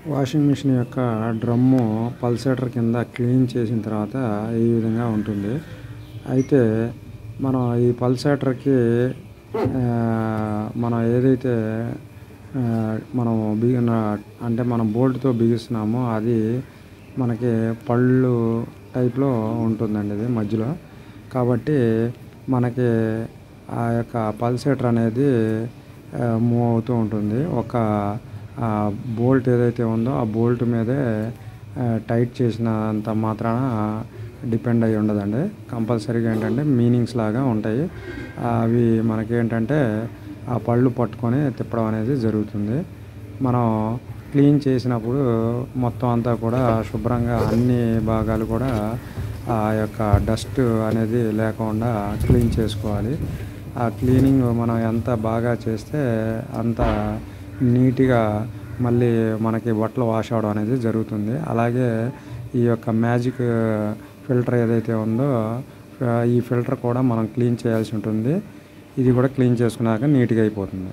Washing machine యొక్క drum pulsator కింద clean చేసిన తర్వాత ఈ విధంగా ఉంటుంది. అయితే మనం ఈ పల్సేటర్కి మనం ఏదైతే మనం అంటే మనం బోల్ట్తో బిగిస్తున్నామో అది మనకి పళ్ళు టైప్లో ఉంటుందండి ఇది మధ్యలో. కాబట్టి మనకి ఆ యొక్క పల్సేటర్ అనేది మూవ్ అవుతూ ఉంటుంది. ఒక బోల్ట్ ఏదైతే ఉందో ఆ బోల్ట్ మీదే టైట్ చేసినంత మాత్రాన డిపెండ్ అయ్యి ఉండదండి. కంపల్సరీగా ఏంటంటే మీనింగ్స్ లాగా ఉంటాయి. అవి మనకేంటంటే ఆ పళ్ళు పట్టుకొని తిప్పడం అనేది జరుగుతుంది. మనం క్లీన్ చేసినప్పుడు మొత్తం అంతా కూడా శుభ్రంగా అన్ని భాగాలు కూడా ఆ యొక్క డస్ట్ అనేది లేకుండా క్లీన్ చేసుకోవాలి. ఆ క్లీనింగ్ మనం ఎంత బాగా చేస్తే అంత నీట్గా మళ్ళీ మనకి బట్టలు వాష్ అవ్వడం అనేది జరుగుతుంది. అలాగే ఈ యొక్క మ్యాజిక్ ఫిల్టర్ ఏదైతే ఉందో ఈ ఫిల్టర్ కూడా మనం క్లీన్ చేయాల్సి ఉంటుంది. ఇది కూడా క్లీన్ చేసుకున్నాక నీట్గా అయిపోతుంది.